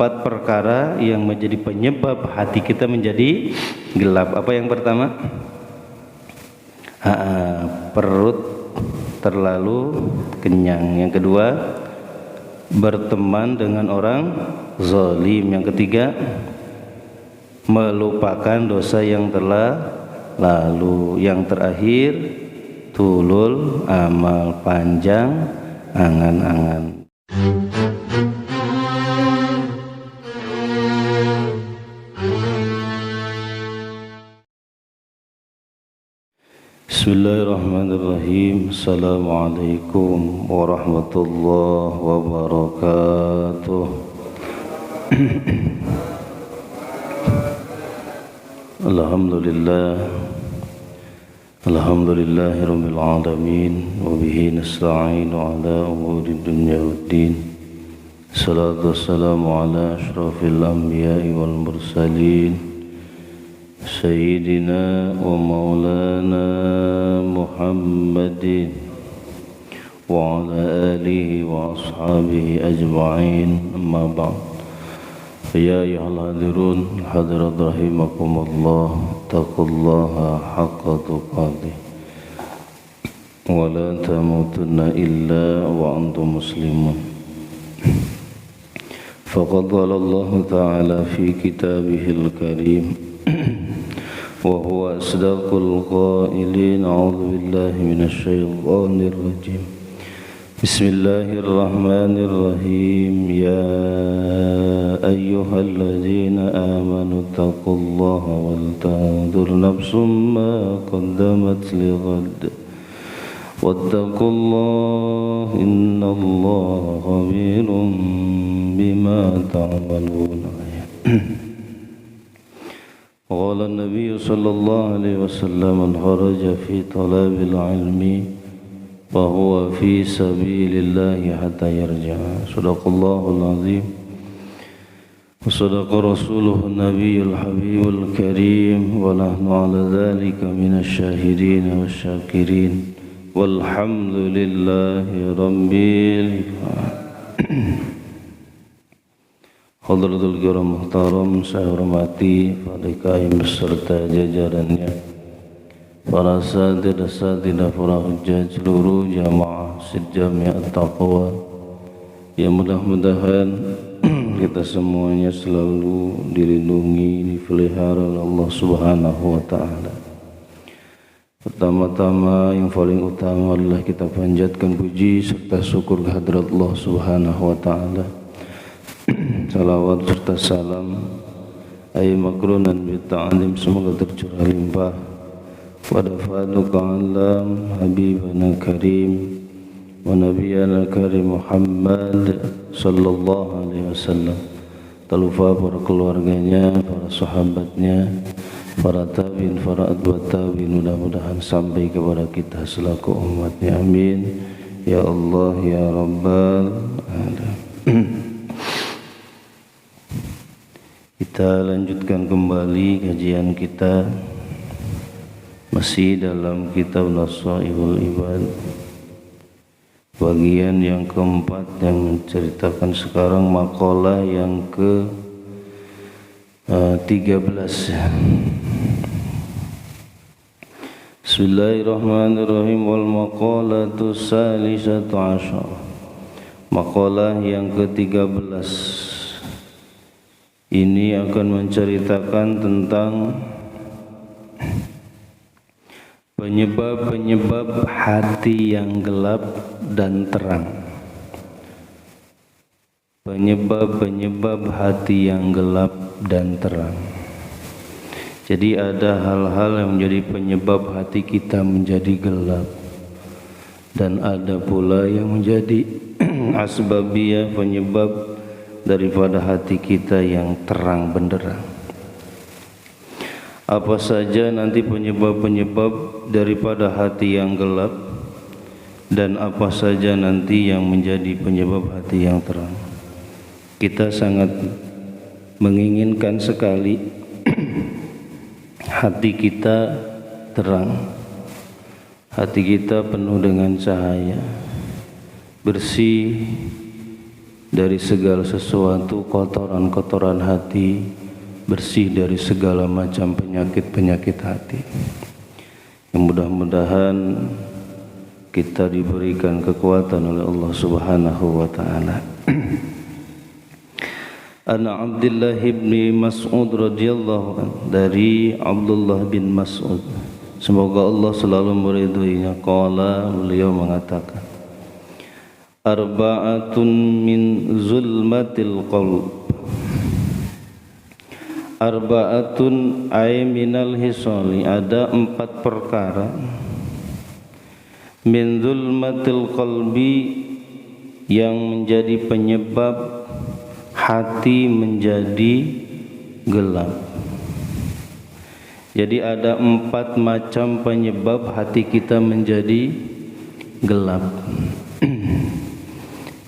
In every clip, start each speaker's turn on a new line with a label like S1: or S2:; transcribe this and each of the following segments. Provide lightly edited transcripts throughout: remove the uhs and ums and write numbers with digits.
S1: 4 perkara yang menjadi penyebab hati kita menjadi gelap. Apa yang pertama? Perut terlalu kenyang. Yang kedua, berteman dengan orang zalim. Yang ketiga, melupakan dosa yang telah lalu. Yang terakhir, tulul amal, panjang angan-angan. Bismillahirrahmanirrahim. Assalamualaikum warahmatullahi wabarakatuh. Alhamdulillahirabbil alamin wa bihi nasta'inu ala umuri dunya waddin. Salatu wassalamu ala asyrafil anbiya'i wal mursalin Sayyidina wa maulana Muhammadin wa ala alihi wa ashabihi ajma'in, amma ba'd. Ya ayyuhal hadirun hadirat rahimakumullah, taqullaha haqqa tuqatih wa la tamutunna illa wa antum muslimun. Faqad qala Allah ta'ala fi kitabihil karim وهو أصدق القائلين. أعوذ بالله من الشيطان الرجيم. بسم الله الرحمن الرحيم. يا أيها الذين آمنوا اتقوا الله ولتنظر نفس ما قدمت لغد واتقوا الله إن الله خبير بما تعملون. قال النبي صلى الله عليه وسلم من خرج في طلب العلم فهو في سبيل الله حتى يرجع. صدق الله العظيم وصدق رسوله النبي الحبيب الكريم ونحن على ذلك من الشاهدين والشاكرين والحمد لله رب العالمين. Hadratul Kiram Muhtaram, saya hormati Fadil Qaim beserta jajarannya, para asatidzah, para hujjaj, seluruh jamaah Jami' At-Taqwa, yang mudah-mudahan kita semuanya selalu dilindungi, dipelihara oleh Allah Subhanahu wa taala. Pertama-tama yang paling utama adalah kita panjatkan puji serta syukur kehadirat Allah Subhanahu wa taala. Salawat serta salam ay makrunan bita'alim semoga tercurah limpah pada Faduqa alam Habibana Karim wa Nabiyana Karim Muhammad sallallahu alaihi wasallam. Tak lupa para keluarganya, para sahabatnya, para tabi'in, para atba'ut tabi'in, mudah-mudahan sampai kepada kita selaku umatnya. Amin ya Allah ya Rabbal alamin. Kita lanjutkan kembali kajian kita masih dalam kitab Nasaihul Ibad, bagian yang keempat yang menceritakan sekarang makalah yang ke 13. Bismillahirrahmanirrahim. Wal maqalatu salisatu asyar, makalah yang ke-13 ini akan menceritakan tentang penyebab-penyebab hati yang gelap dan terang. Penyebab-penyebab hati yang gelap dan terang. Jadi ada hal-hal yang menjadi penyebab hati kita menjadi gelap, dan ada pula yang menjadi asbabiyah, penyebab daripada hati kita yang terang benderang. Apa saja nanti penyebab-penyebab daripada hati yang gelap, dan apa saja nanti yang menjadi penyebab hati yang terang. Kita sangat menginginkan sekali hati kita terang, hati kita penuh dengan cahaya, bersih, dari segala sesuatu, kotoran-kotoran hati, bersih dari segala macam penyakit-penyakit hati. Yang mudah-mudahan kita diberikan kekuatan oleh Allah Subhanahu wa taala. An Abdullah bin Mas'ud radhiyallahu anhu, dari Abdullah bin Mas'ud, semoga Allah selalu meridhoinya, qala, beliau mengatakan, arba'atun min zulmatil qalb, arba'atun ay minal hisali, ada 4 perkara, min zulmatil qalbi, yang menjadi penyebab hati menjadi gelap. Jadi ada 4 macam penyebab hati kita menjadi gelap.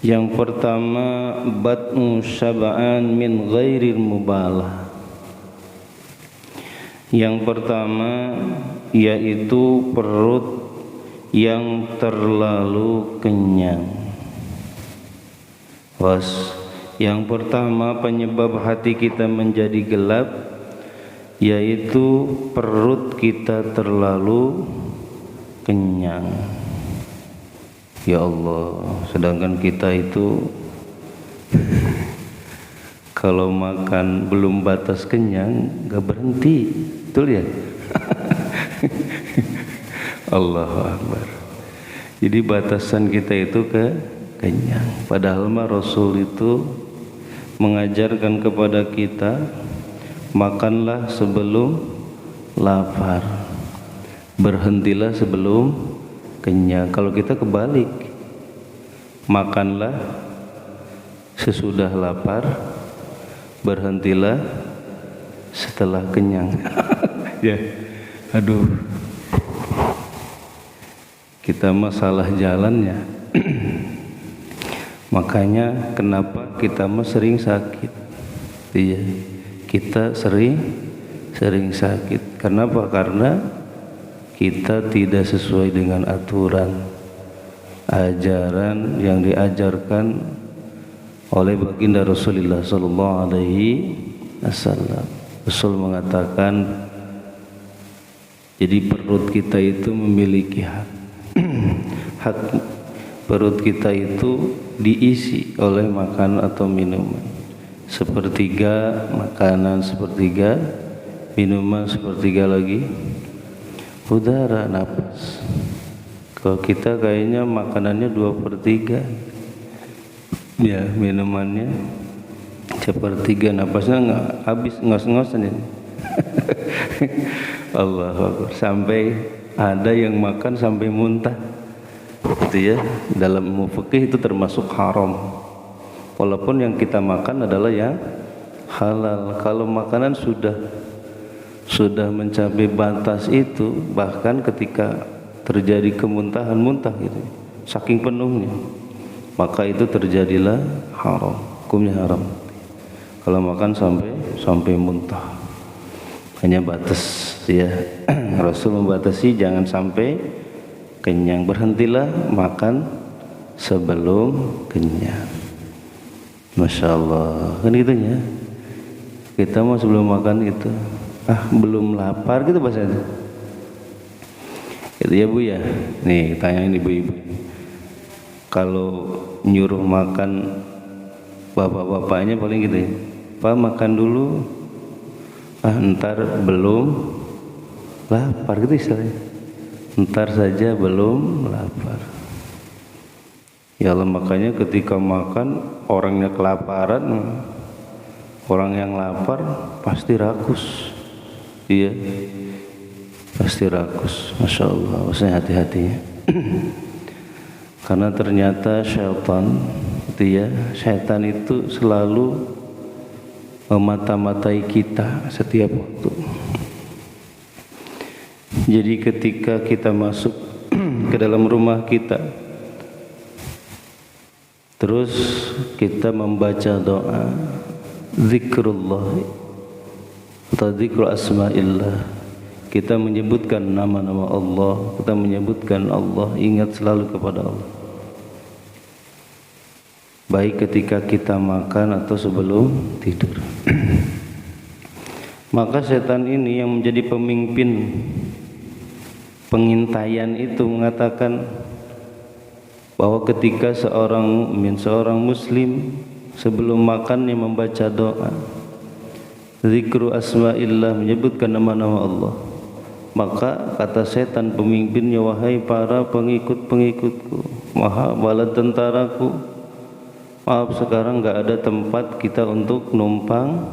S1: Yang pertama, bat'u syaba'an min ghairil mubalah. Yang pertama yaitu perut yang terlalu kenyang. Yang pertama penyebab hati kita menjadi gelap yaitu perut kita terlalu kenyang. Ya Allah, sedangkan kita itu kalau makan belum batas kenyang gak berhenti, betul ya? Allahu Akbar. Jadi batasan kita itu kenyang. Padahal mah Rasul itu mengajarkan kepada kita, makanlah sebelum lapar, berhentilah sebelum kenyang. Kalau kita kebalik, makanlah sesudah lapar, berhentilah setelah kenyang. Ya, aduh, kita masalah jalannya. Makanya kenapa kita mah sering sakit? Iya, kita sering sakit. Kenapa? Karena kita tidak sesuai dengan aturan ajaran yang diajarkan oleh baginda Rasulullah sallallahu alaihi wasallam. Rasul mengatakan, jadi perut kita itu memiliki hak. Hak perut kita itu diisi oleh makanan atau minuman. Sepertiga makanan, sepertiga minuman, sepertiga lagi udara, napas. Kalau kita kayaknya makanannya 2/3, ya minumannya 1/3, napasnya nggak habis, ngos-ngosan ini. Allahu Akbar. Sampai ada yang makan sampai muntah. Itu ya, dalam ilmu fikih itu termasuk haram. Walaupun yang kita makan adalah yang halal. Kalau makanan sudah mencapai batas itu, bahkan ketika terjadi kemuntahan, muntah gitu, saking penuhnya, maka itu terjadilah haram. Hukumnya haram. Kalau makan sampai muntah, hanya batas ya. Rasul membatasi jangan sampai kenyang, berhentilah makan sebelum kenyang. Masya Allah, kan gitu ya. Kita mau sebelum makan itu, belum lapar gitu bahasanya. Gitu ya Bu ya. Nih tanyain ibu-ibu, kalau nyuruh makan bapak-bapaknya paling gitu ya, Pak makan dulu, ntar belum lapar gitu istilahnya. Ntar saja belum lapar. Ya Allah, makanya ketika makan orangnya kelaparan, orang yang lapar pasti rakus. Iya, pasti rakus. Masya Allah, maksudnya hati-hatinya. Karena ternyata syaitan itu selalu memata-matai kita setiap waktu. Jadi ketika kita masuk ke dalam rumah kita, terus kita membaca doa zikrullah atau zikru asma'illah, kita menyebutkan nama-nama Allah, kita menyebutkan Allah, ingat selalu kepada Allah. baik ketika kita makan atau sebelum tidur. Maka setan ini yang menjadi pemimpin pengintaian itu mengatakan bahwa ketika seorang muslim sebelum makannya membaca doa, zikru asma'illah, menyebutkan nama-nama Allah, maka kata setan pemimpinnya, wahai para pengikut-pengikutku, maha bala tentaraku, maaf sekarang enggak ada tempat kita untuk numpang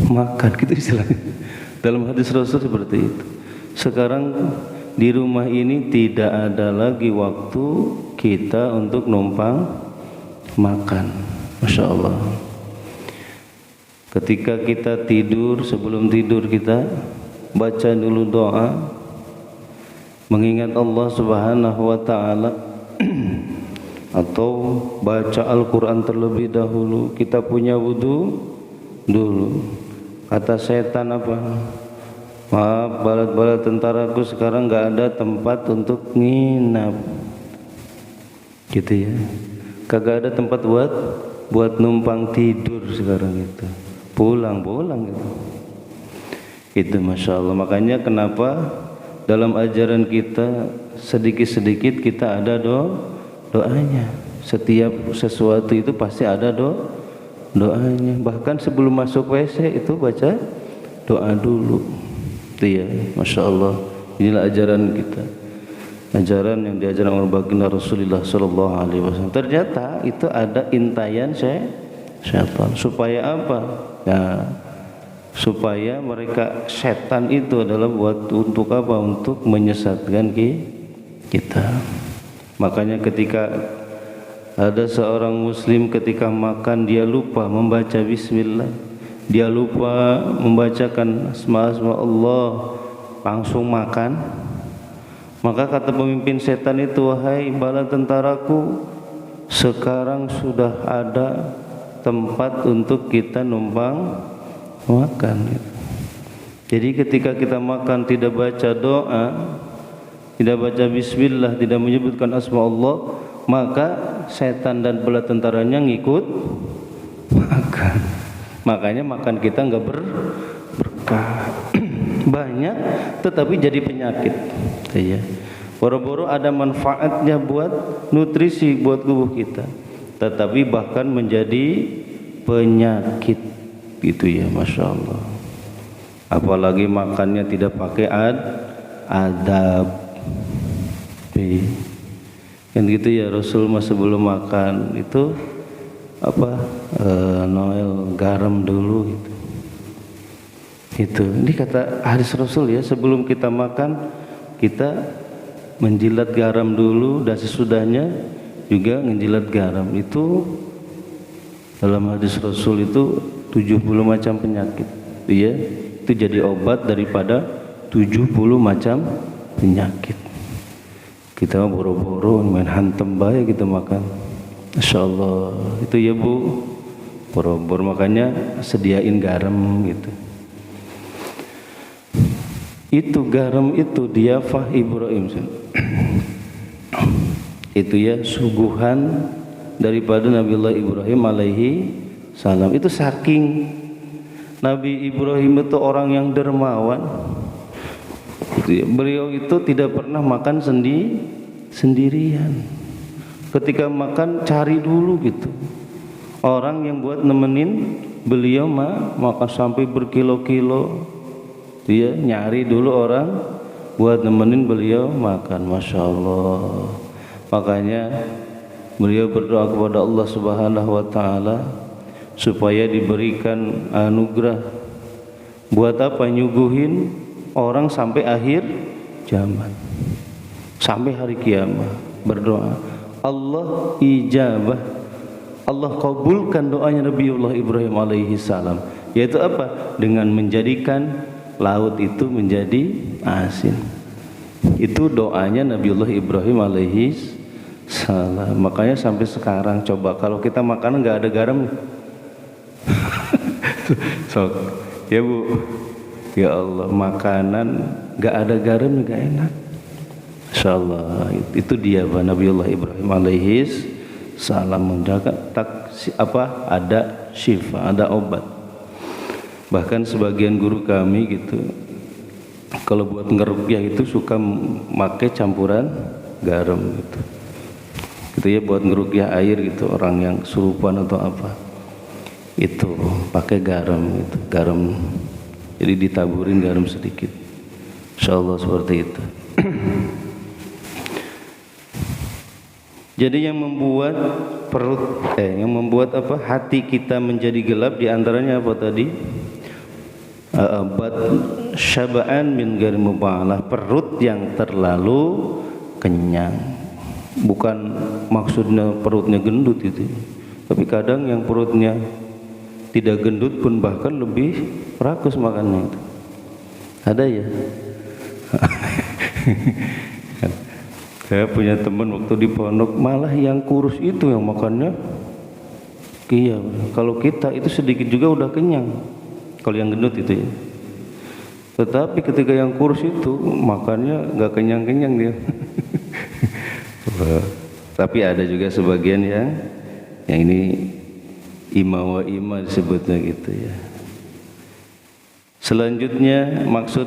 S1: makan, gitu istilahnya. Dalam hadis Rasul seperti itu. Sekarang di rumah ini tidak ada lagi waktu kita untuk numpang makan. Masya Allah. Ketika kita tidur, sebelum tidur kita baca dulu doa, mengingat Allah Subhanahu wa ta'ala, atau baca Al-Quran terlebih dahulu. Kita punya wudu dulu. Kata setan apa? Maaf balat-balat tentaraku, sekarang enggak ada tempat untuk nginap, gitu ya. Kagak ada tempat buat numpang tidur sekarang itu. Pulang gitu. Itu Masya Allah. Makanya kenapa dalam ajaran kita sedikit-sedikit kita ada doanya. Setiap sesuatu itu pasti ada doanya. Bahkan sebelum masuk WC itu baca doa dulu. Itu ya, Masya Allah. Inilah ajaran kita, ajaran yang diajarkan oleh baginda Rasulullah Sallallahu Alaihi Wasallam. Ternyata itu ada intayan setan. Supaya apa? Ya, supaya mereka setan itu adalah untuk apa? Untuk menyesatkan kita. Makanya ketika ada seorang muslim ketika makan dia lupa membaca bismillah, dia lupa membacakan asma-asma Allah, langsung makan, maka kata pemimpin setan itu, wahai bala tentaraku, sekarang sudah ada tempat untuk kita numpang makan. Jadi ketika kita makan tidak baca doa, tidak baca bismillah, tidak menyebutkan asma Allah, maka setan dan bala tentaranya ngikut makan. Makanya makan kita enggak berkah. Banyak tetapi jadi penyakit. Ya. Boro-boro ada manfaatnya buat nutrisi buat tubuh kita, tetapi bahkan menjadi penyakit. Gitu ya, Masya Allah. Apalagi makannya tidak pakai adab. Kan gitu ya, Rasul sebelum makan itu Noel garam dulu gitu. Itu. Ini kata hadis Rasul ya, sebelum kita makan kita menjilat garam dulu dan sesudahnya juga menjilat garam. Itu dalam hadis Rasul itu 70 macam penyakit. Ya, itu jadi obat daripada 70 macam penyakit. Kita boro-boro main hantem bae kita makan. Masya Allah. Itu ya Bu, boro-boro, makanya sediain garam gitu. Itu garam itu diafah Ibrahim. Itu ya suguhan daripada Nabiullah Ibrahim alaihi salam. Itu saking Nabi Ibrahim itu orang yang dermawan. Itu ya, beliau itu tidak pernah makan sendirian. Ketika makan cari dulu gitu orang yang buat nemenin beliau makan sampai berkilo-kilo. Dia nyari dulu orang buat nemenin beliau makan. Masya Allah. Makanya beliau berdoa kepada Allah Subhanahu wa ta'ala supaya diberikan anugerah. Buat apa? Nyuguhin orang sampai akhir zaman, sampai hari kiamat. Berdoa Allah ijabah, Allah kabulkan doanya Nabiullah Ibrahim alaihi salam. Yaitu apa? Dengan menjadikan laut itu menjadi asin. Itu doanya Nabiullah Ibrahim alaihi salam. Makanya sampai sekarang coba kalau kita makan nggak ada garam, sok ya Bu, ya Allah, makanan nggak ada garam nggak enak. Insyaallah itu dia Nabiullah Ibrahim alaihi salam menjaga ada syifa, ada obat. Bahkan sebagian guru kami gitu, kalau buat ngeruqyah itu suka pakai campuran garam gitu. Gitu ya, buat ngeruqyah air gitu, orang yang surupan atau apa. Itu pakai garam gitu, garam. Jadi ditaburin garam sedikit. Insyaallah seperti itu. Jadi yang membuat hati kita menjadi gelap diantaranya apa tadi? Syaba'an min ghairi mubalaghah, perut yang terlalu kenyang. Bukan maksudnya perutnya gendut itu, tapi kadang yang perutnya tidak gendut pun bahkan lebih rakus makannya itu. Ada ya. Saya punya teman waktu di pondok, malah yang kurus itu yang makannya. Iya, kalau kita itu sedikit juga udah kenyang. Kalau yang gendut itu ya. Tetapi ketika yang kurus itu makannya nggak kenyang-kenyang dia. Tapi ada juga sebagian yang ini ima wa ima disebutnya gitu ya. Selanjutnya maksud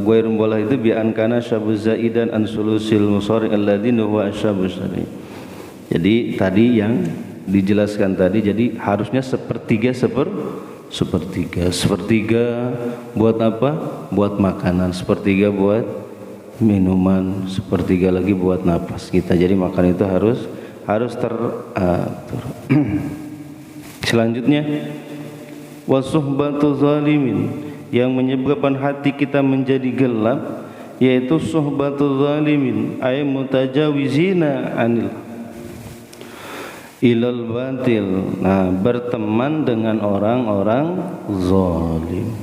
S1: ghair mubalah itu bi an kana syabu zaidan an sulusil musari alladziina huwa asyabu syari. Jadi tadi yang dijelaskan tadi, jadi harusnya sepertiga buat apa? Buat makanan, sepertiga buat minuman, sepertiga lagi buat napas kita. Jadi makan itu harus teratur. Selanjutnya wasuhbatu zalimin, yang menyebabkan hati kita menjadi gelap yaitu suhbatu zalimin ay mutajawizina anil ilal batil. Nah, berteman dengan orang-orang zalim,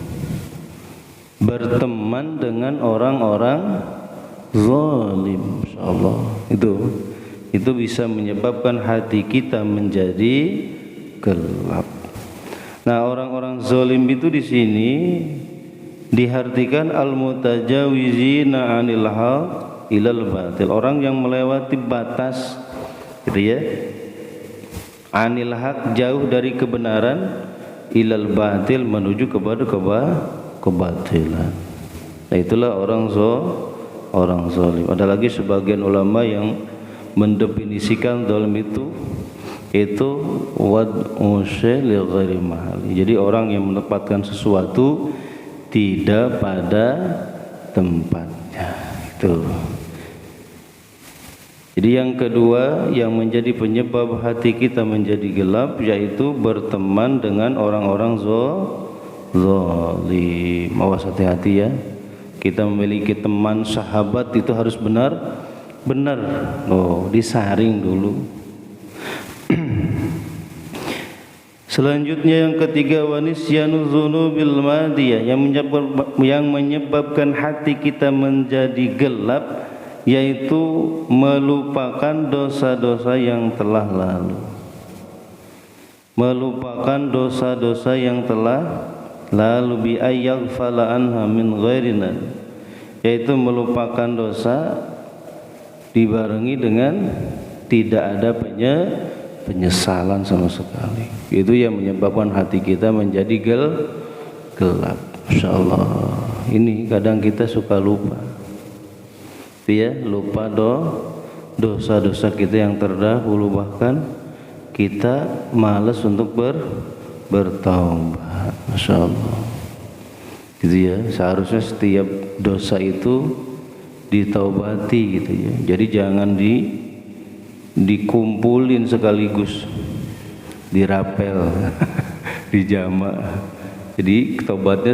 S1: berteman dengan orang-orang zalim, insyaallah itu bisa menyebabkan hati kita menjadi gelap. Nah, orang-orang zalim itu di sini diartikan al-mutajawizina 'anil haq ilal batil, orang yang melewati batas gitu ya. 'Anil haq, jauh dari kebenaran, ilal batil, menuju kepada kebatilan. Nah, itulah orang zalim. Ada lagi sebagian ulama yang mendefinisikan zalim itu wad'u syai' li ghairi mahali. Jadi orang yang menempatkan sesuatu tidak pada tempatnya. Itu. Jadi yang kedua yang menjadi penyebab hati kita menjadi gelap yaitu berteman dengan orang-orang zalim. Awas hati-hati ya. Kita memiliki teman sahabat itu harus benar. Disaring dulu. Selanjutnya yang ketiga wanisyanu dzunubil madiyah, yang menyebabkan hati kita menjadi gelap yaitu melupakan dosa-dosa yang telah lalu. Melupakan dosa-dosa yang telah lalu bi ayyaghfala anha min ghairina, yaitu melupakan dosa dibarengi dengan tidak ada penyesalan sama sekali. Itu yang menyebabkan hati kita menjadi gelap. Insyaallah. Ini kadang kita suka lupa. Ya, lupa dosa-dosa kita yang terdahulu, bahkan kita malas untuk bertaubat. Masyaallah. Gitu ya. Seharusnya setiap dosa itu ditaubati gitu ya. Jadi jangan dikumpulin sekaligus, dirapel, dijamak. Jadi tobatnya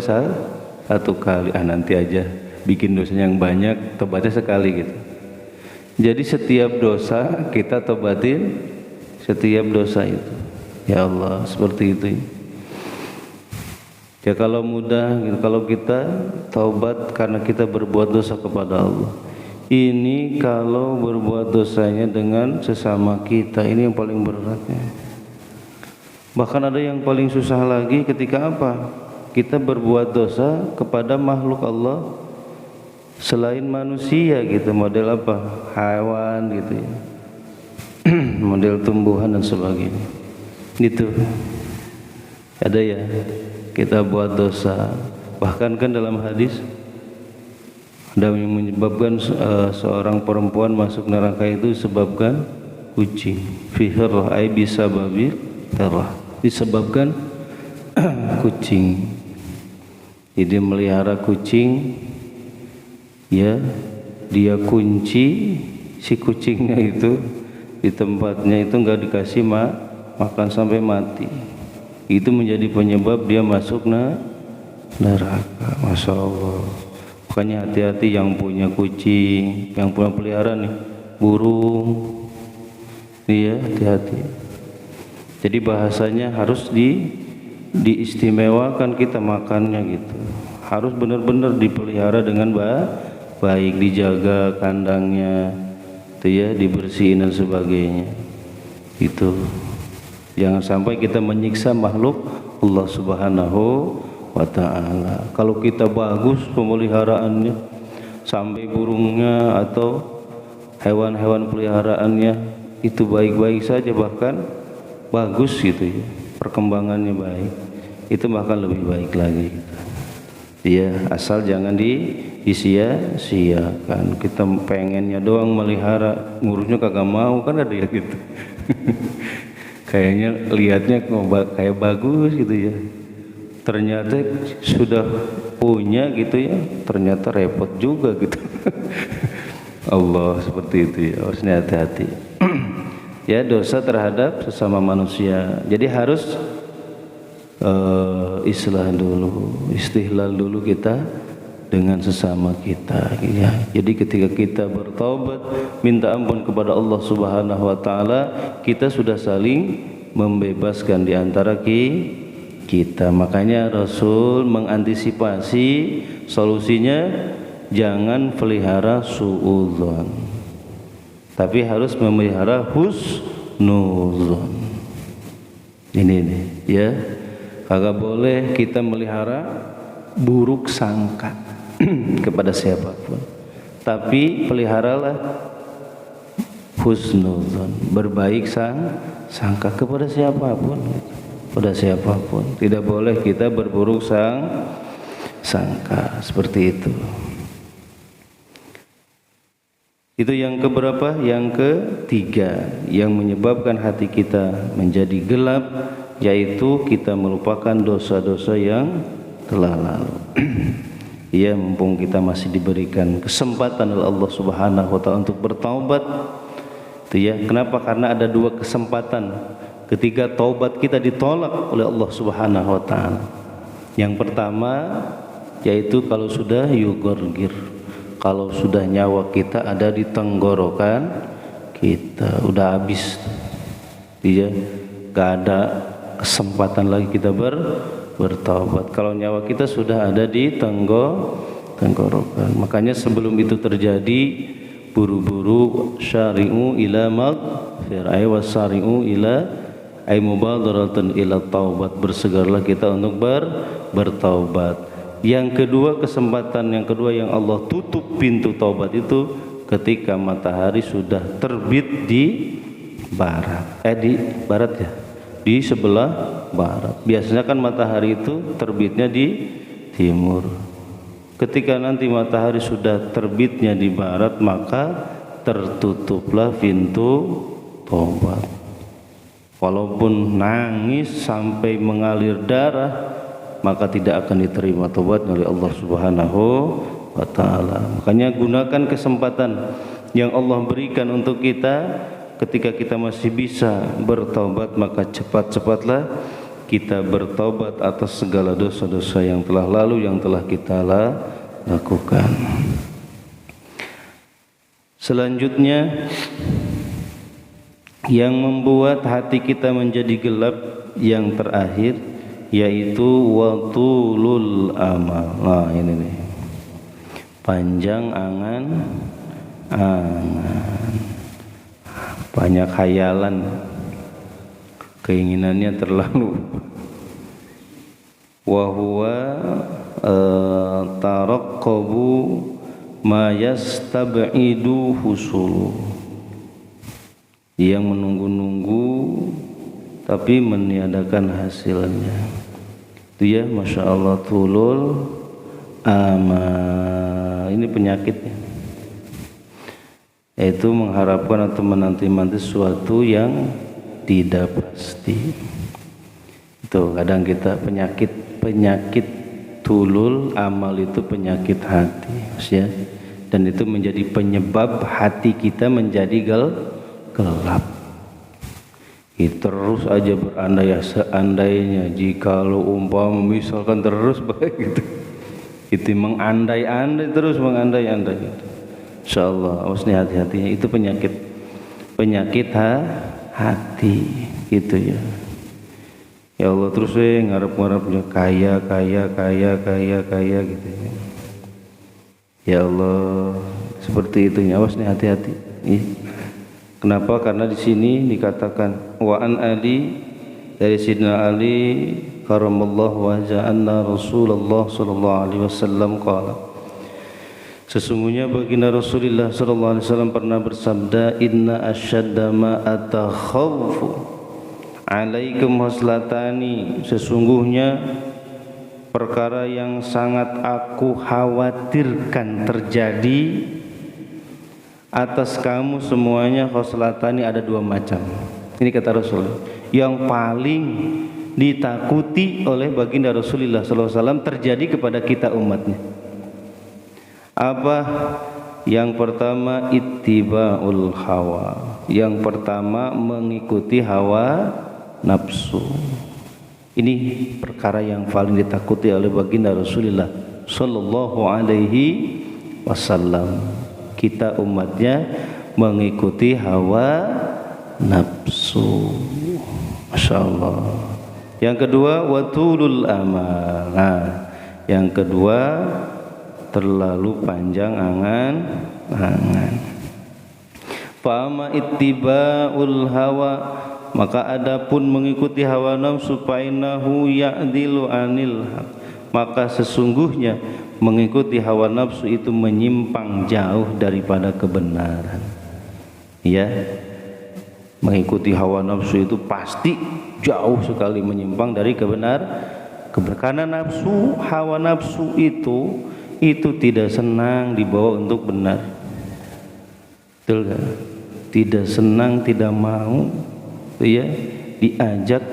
S1: satu kali, nanti aja bikin dosanya yang banyak, tobatnya sekali gitu. Jadi setiap dosa kita tobatin, setiap dosa itu. Ya Allah, seperti itu. Ya kalau mudah gitu, kalau kita taubat karena kita berbuat dosa kepada Allah. Ini kalau berbuat dosanya dengan sesama kita, ini yang paling beratnya. Bahkan ada yang paling susah lagi ketika apa? Kita berbuat dosa kepada makhluk Allah selain manusia gitu, model apa? Hewan gitu ya. model tumbuhan dan sebagainya. Itu ada ya, kita buat dosa. Bahkan kan dalam hadis ada yang menyebabkan seorang perempuan masuk neraka itu sebabkan kucing. Fi hirrah ay bisababi hirrah, disebabkan kucing. Jadi melihara kucing, ya dia kunci si kucingnya itu di tempatnya itu nggak dikasih makan sampai mati. Itu menjadi penyebab dia masuk neraka. Masya Allah. Makanya hati-hati yang punya kucing, yang punya peliharaan nih, burung, iya hati-hati. Jadi bahasanya harus diistimewakan kita makannya gitu. Harus benar-benar dipelihara dengan baik, dijaga kandangnya, itu ya, dibersihin dan sebagainya. Itu jangan sampai kita menyiksa makhluk Allah Subhanahu wa ta'ala. Kalau kita bagus pemeliharaannya, sampai burungnya atau hewan-hewan peliharaannya itu baik-baik saja, bahkan bagus gitu ya, perkembangannya baik, itu bahkan lebih baik lagi gitu. Ya, asal jangan disia-siakan. Kita pengennya doang melihara, ngurusnya kagak mau, kan ada ya gitu. Kayaknya lihatnya kayak bagus gitu ya, ternyata sudah punya gitu ya, ternyata repot juga gitu. Allah, seperti itu ya, harusnya hati-hati. Ya, dosa terhadap sesama manusia. Jadi harus islah dulu, istihlal dulu kita dengan sesama kita ya. Jadi ketika kita bertaubat, minta ampun kepada Allah Subhanahu wa taala, kita sudah saling membebaskan di antara kita. Makanya Rasul mengantisipasi, solusinya jangan pelihara suudzon, tapi harus memelihara husnuzon. Ini nih ya, kagak boleh kita melihara buruk sangka kepada siapapun, tapi peliharalah husnuzon, berbaik sangka kepada siapapun, pada siapapun. Tidak boleh kita berburuk sangka seperti itu. Itu yang keberapa? Yang ketiga yang menyebabkan hati kita menjadi gelap, yaitu kita melupakan dosa-dosa yang telah lalu. Ya, mumpung kita masih diberikan kesempatan oleh Allah Subhanahu wa taala untuk bertaubat. Itu ya, kenapa? Karena ada dua kesempatan ketika taubat kita ditolak oleh Allah Subhanahu wa taala. Yang pertama yaitu kalau sudah yugorgir, kalau sudah nyawa kita ada di tenggorokan kita, udah habis. Dia gak ada kesempatan lagi kita bertaubat kalau nyawa kita sudah ada di tenggorokan. Makanya sebelum itu terjadi, buru-buru syari'u ila maghfirah wa syari'u ila ay mubadaratan ila taubat, bersegarlah kita untuk bertaubat. Yang kedua, kesempatan yang kedua yang Allah tutup pintu taubat itu ketika matahari sudah terbit di barat. Di barat ya, di sebelah barat. Biasanya kan matahari itu terbitnya di timur. Ketika nanti matahari sudah terbitnya di barat, maka tertutuplah pintu taubat. Walaupun nangis sampai mengalir darah, maka tidak akan diterima taubatnya oleh Allah Subhanahu wa taala. Makanya gunakan kesempatan yang Allah berikan untuk kita. Ketika kita masih bisa bertaubat, maka cepat-cepatlah kita bertaubat atas segala dosa-dosa yang telah lalu, yang telah kita lakukan. Selanjutnya, yang membuat hati kita menjadi gelap yang terakhir yaitu watulul amal. Nah ini nih, panjang angan, banyak khayalan, keinginannya terlalu. Wa huwa taraqqabu ma yastab'idu husulu. yang menunggu-nunggu tapi meniadakan hasilnya. Itu ya, masya Allah, tulul amal. Ini penyakitnya, yaitu mengharapkan atau menanti-nanti sesuatu yang tidak pasti. Itu kadang kita penyakit tulul amal itu penyakit hati, ya. Dan itu menjadi penyebab hati kita menjadi gelap. Terus aja berandai seandainya, jikalau umpama misalkan terus begitu. Itu mengandai-andai terus mengandai-andai gitu. Insyaallah awas nih hati-hatinya, itu penyakit hati gitu ya. Ya Allah terus ngarep-ngarepnya kaya gitu ya. Ya Allah seperti itu, awas nih hati-hati. Kenapa? Karena di sini dikatakan wa an Ali, dari Sidina Ali karamallahu wajhahu anna Rasulullah sallallahu alaihi wasallam qala, sesungguhnya baginda Rasulullah sallallahu alaihi wasallam pernah bersabda, inna asyadda ma atakhawfu alaikum haslatani, sesungguhnya perkara yang sangat aku khawatirkan terjadi atas kamu semuanya, khoslatani, ada dua macam. Ini kata Rasul, yang paling ditakuti oleh baginda Rasulullah SAW terjadi kepada kita umatnya. Apa? Yang pertama ittiba'ul hawa, yang pertama mengikuti hawa nafsu. Ini perkara yang paling ditakuti oleh baginda Rasulullah Sallallahu Alaihi Wasallam. Kita umatnya mengikuti hawa nafsu. Masya Allah. Yang kedua watulul amal. Nah, yang kedua terlalu panjang angan-angan. Fa'ama ittiba'ul hawa, maka adapun mengikuti hawa nafsu, fainahu ya'dilu anil haq, maka sesungguhnya mengikuti hawa nafsu itu menyimpang jauh daripada kebenaran. Ya, mengikuti hawa nafsu itu pasti jauh sekali menyimpang dari kebenaran. Karena nafsu, hawa nafsu itu tidak senang dibawa untuk benar. Betul kan? Tidak senang, tidak mau, ya, diajak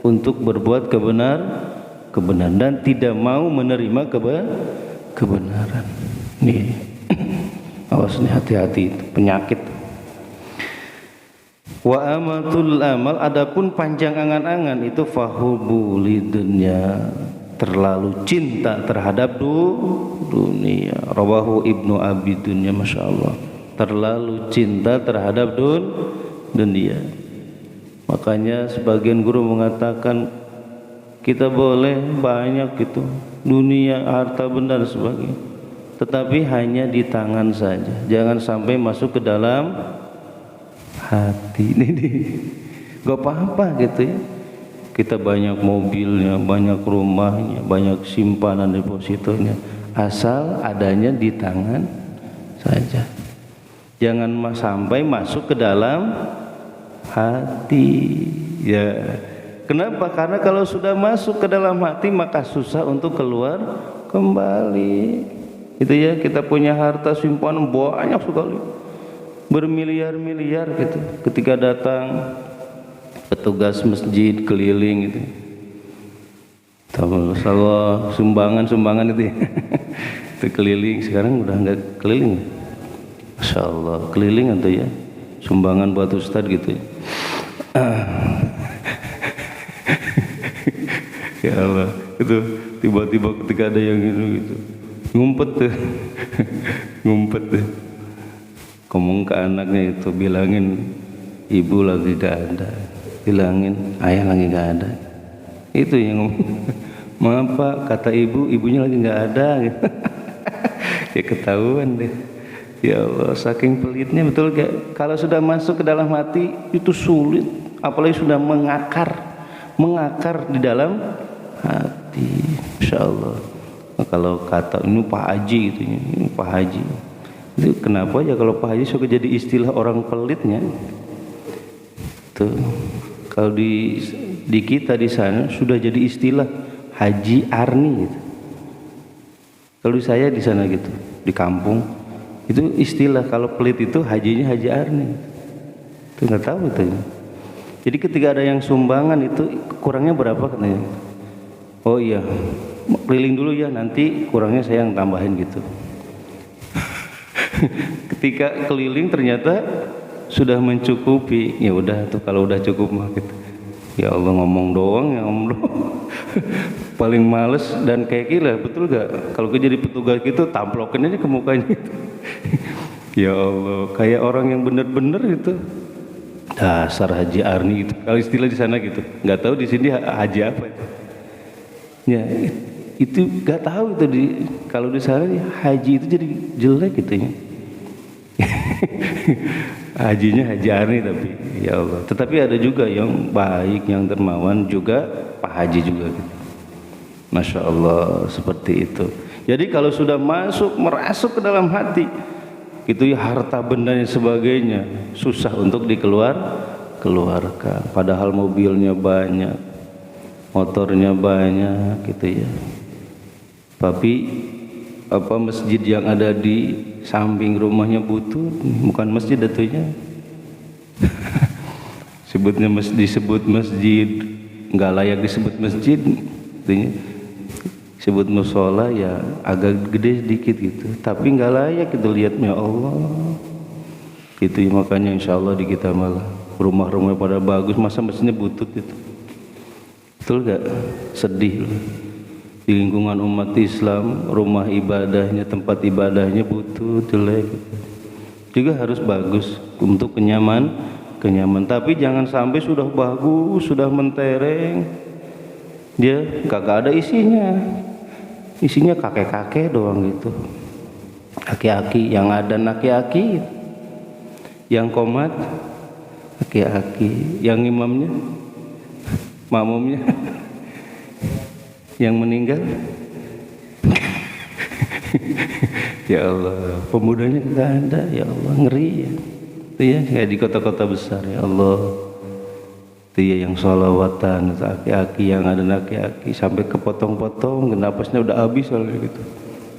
S1: untuk berbuat kebenaran dan tidak mau menerima kebenaran. Nih, awas nih, hati-hati, itu penyakit. Wa amatul amal, adapun panjang angan-angan itu fahubu lidunya, terlalu cinta terhadap dunia. Rawahu Ibnu Abi Dunya, masya Allah, terlalu cinta terhadap dunia. Makanya sebagian guru mengatakan kita boleh banyak gitu dunia, harta benda dan sebagainya, tetapi hanya di tangan saja, jangan sampai masuk ke dalam hati. Ini gak apa-apa gitu ya, kita banyak mobilnya, banyak rumahnya, banyak simpanan depositonya, asal adanya di tangan saja, jangan sampai masuk ke dalam hati ya. Kenapa? Karena kalau sudah masuk ke dalam hati maka susah untuk keluar kembali. Itu ya, kita punya harta simpanan banyak sekali, bermiliar-miliar gitu. Ketika datang petugas masjid keliling gitu, kalau sumbangan itu ya. Itu keliling, sekarang udah enggak keliling. Masya Allah, keliling atau ya, sumbangan buat ustad gitu ya. Ya Allah, itu tiba-tiba ketika ada yang gitu ngumpet tuh ngumpet tuh, ngomong ke anaknya itu, bilangin ibu lagi gak ada, bilangin ayah lagi gak ada. Itu yang ngomong. Mengapa? Kata ibunya lagi gak ada gitu. Ya ketahuan deh. Ya Allah, saking pelitnya, betul gak? Kalau sudah masuk ke dalam hati itu sulit, apalagi sudah mengakar di dalam hati. Insya Allah. Nah, kalau kata ini Pak Haji gitu, ini Pak Haji. Itu kenapa ya kalau Pak Haji suka jadi istilah orang pelitnya? Itu kalau di kita di sana sudah jadi istilah Haji Arni gitu. Kalau di saya di sana gitu, di kampung itu istilah kalau pelit itu hajinya Haji Arni. Itu nggak tahu itu. Jadi ketika ada yang sumbangan itu kurangnya berapa katanya? Oh iya, keliling dulu ya, nanti kurangnya saya yang tambahin gitu. Ketika keliling ternyata sudah mencukupi, ya udah tuh kalau udah cukup mah gitu. Ya Allah, ngomong doang ya Allah. Paling males dan kayak gila, betul gak? Kalau jadi petugas gitu tamplokin aja ke mukanya gitu. Ya Allah, kayak orang yang bener-bener itu. Dasar Haji Arni itu, kalau istilah di sana gitu. Nggak tahu di sini haji apa itu. Ya itu nggak tahu itu kalau di sana haji itu jadi jelek gitu ya. Hajinya Haji Arni tapi ya Allah. Tetapi ada juga yang baik, yang dermawan juga Pak Haji juga gitu. Masya Allah, seperti itu. Jadi kalau sudah merasuk ke dalam hati itu ya, harta benda dan sebagainya susah untuk dikeluarkan. Padahal mobilnya banyak, motornya banyak gitu ya. Tapi masjid yang ada di samping rumahnya butuh, bukan masjid atunya. disebut masjid, nggak layak disebut masjid, itunya. Sebut musola ya agak gede sedikit gitu, tapi nggak layak itu lihatnya Allah. Itu ya, makanya insya Allah di kita malah rumah-rumah pada bagus, masa masjidnya butut itu. Betul gak? Sedih loh. Di lingkungan umat Islam rumah ibadahnya, tempat ibadahnya butut, jelek gitu. Juga harus bagus untuk kenyaman. Tapi jangan sampai sudah bagus, sudah mentereng, dia kagak ada isinya kakek-kakek doang gitu, aki-aki yang ada, aki-aki yang komat, aki-aki yang imamnya, makmumnya yang meninggal. Ya Allah, pemudanya nggak ada. Ya Allah, ngeri ya. Itu ya kayak di kota-kota besar. Ya Allah, dia yang sholawatan, aki-aki yang ada aki-aki sampai kepotong-potong, napasnya udah habis soalnya gitu.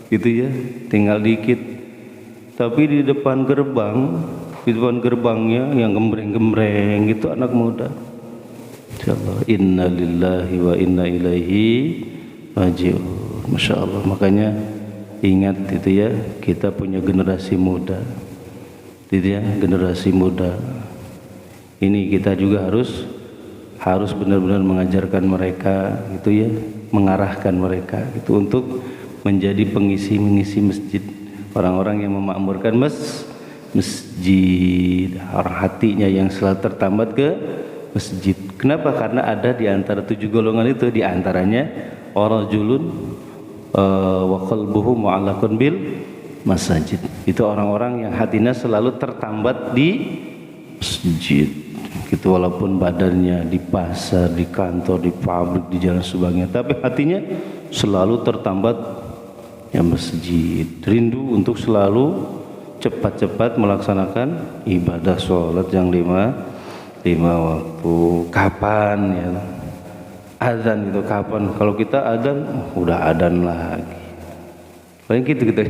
S1: Gitu ya, tinggal dikit. Tapi di depan gerbangnya yang gembreng-gembreng gitu anak muda. Insyaallah, inna lillahi wa inna ilaihi raji'un. Masya Allah, makanya ingat itu ya, kita punya generasi muda. Gitu ya, generasi muda. Ini kita juga harus benar-benar mengajarkan mereka gitu ya, mengarahkan mereka gitu untuk menjadi pengisi masjid, orang-orang yang memakmurkan masjid, orang hatinya yang selalu tertambat ke masjid. Kenapa? Karena ada di antara 7 golongan itu, di antaranya rajulun wa qalbuhu mu'allaqun bil masajid. Itu orang-orang yang hatinya selalu tertambat di masjid. Gitu, walaupun badannya di pasar, di kantor, di pabrik, di jalan sebagainya, tapi hatinya selalu tertambat ya masjid. Rindu untuk selalu cepat-cepat melaksanakan ibadah sholat yang lima waktu. Kapan ya azan itu, kapan? Kalau kita azan udah azan lagi, paling gitu kita.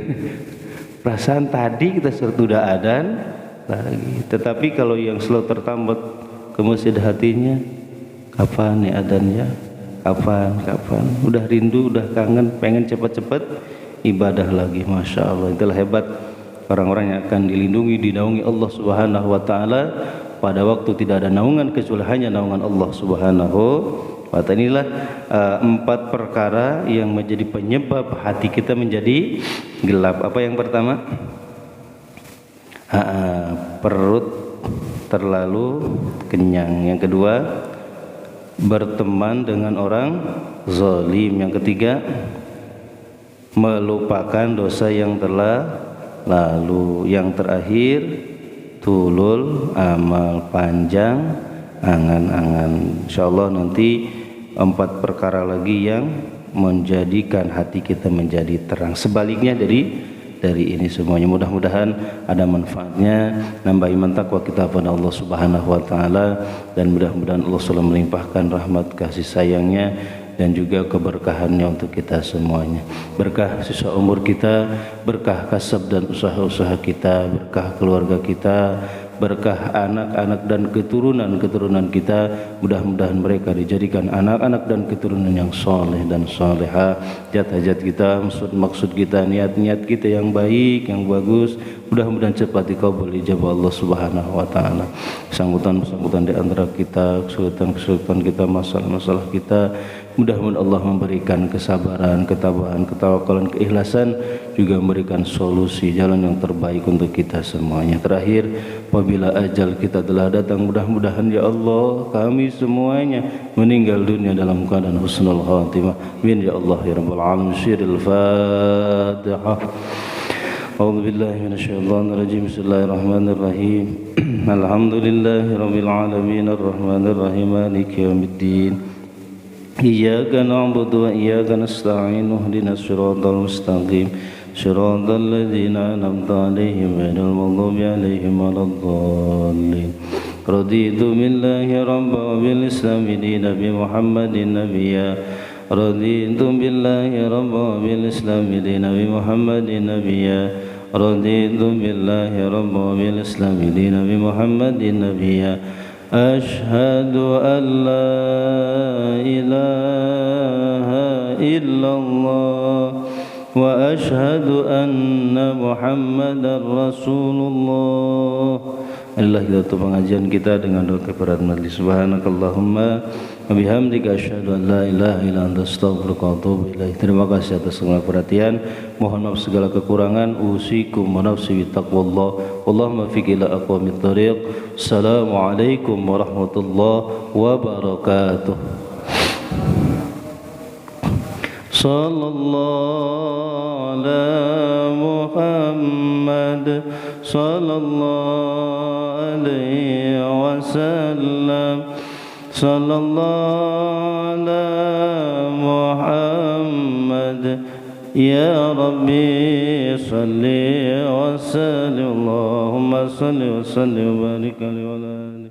S1: Perasaan tadi kita sudah azan lagi. Tetapi kalau yang selalu tertambat ke masjid hatinya, kapan nih adanya, kapan, udah rindu, udah kangen, pengen cepat-cepat ibadah lagi. Masya Allah, itulah hebat orang-orang yang akan dilindungi, dinaungi Allah Subhanahu wa Ta'ala pada waktu tidak ada naungan kecuali hanya naungan Allah Subhanahu wa Ta'ala. Inilah 4 perkara yang menjadi penyebab hati kita menjadi gelap. Apa yang pertama? Perut terlalu kenyang. Yang kedua, berteman dengan orang zalim. Yang ketiga, melupakan dosa yang telah lalu. Yang terakhir, tulul amal, panjang angan-angan. Insyaallah nanti 4 perkara lagi yang menjadikan hati kita menjadi terang. Sebaliknya dari dari ini semuanya. Mudah-mudahan ada manfaatnya, nambah iman takwa kita pada Allah Subhanahu wa taala, dan mudah-mudahan Allah selalu melimpahkan rahmat kasih sayangnya dan juga keberkahannya untuk kita semuanya. Berkah sisa umur kita, berkah kasab dan usaha-usaha kita, berkah keluarga kita, berkah anak-anak dan keturunan-keturunan kita. Mudah-mudahan mereka dijadikan anak-anak dan keturunan yang soleh dan soleha. Hajat-hajat kita, maksud kita, niat-niat kita yang baik, yang bagus, mudah-mudahan cepat dikabul ijabah Allah Subhanahu wa taala. Kesanggutan di antara kita, kesulitan kita, masalah-masalah kita, mudah-mudahan Allah memberikan kesabaran, ketabahan, ketawakalan, keikhlasan, juga memberikan solusi jalan yang terbaik untuk kita semuanya. Terakhir, apabila ajal kita telah datang, mudah-mudahan ya Allah kami semuanya meninggal dunia dalam keadaan husnul khatimah. Amin ya Allah ya rabbal alamin. Syiril Fatihah. A'udzu billahi minasyaitonir rajim. Bismillahirrahmanirrahim. Alhamdulillahi rabbil alamin arrahmanir rahim maliki yaumiddin. Iyyaka na'budu wa iyyaka nasta'in. Ihdinas siratal mustaqim. Siratal ladzina an'amta 'alaihim ghairil maghdubi 'alaihim waladdallin. Raditu billahi rabban wa bil islami dinan bi Muhammadin nabiyya. Raditu billahi rabban wa bil islami dinan bi Muhammadin nabiyya. Raditu billahi rabban wa bil islami dinan bi Muhammadin nabiyya. Ashhadu an la ilaha illallah wa ashhadu anna Muhammadar Rasulullah. Inilah kita tutup pengajian kita dengan doa kepada majlis. Subhanakallahumma wa bihamdika asyhadu an la ilaha illa anta astaghfiruka wa atubu ilaik. Terima kasih atas segala perhatian. Mohon maaf segala kekurangan. Usikum wa nafsi bi taqwallah. Allahumma fiq ila aqwamit thariq. Assalamualaikum warahmatullahi wabarakatuh. Sallallahu ala Muhammad sallallahu alaihi wasallam. Sallallahu ala Muhammad. Ya Rabbi salli wa sallim. Allahumma salli wa sallim wa barik alaihi wa alihi.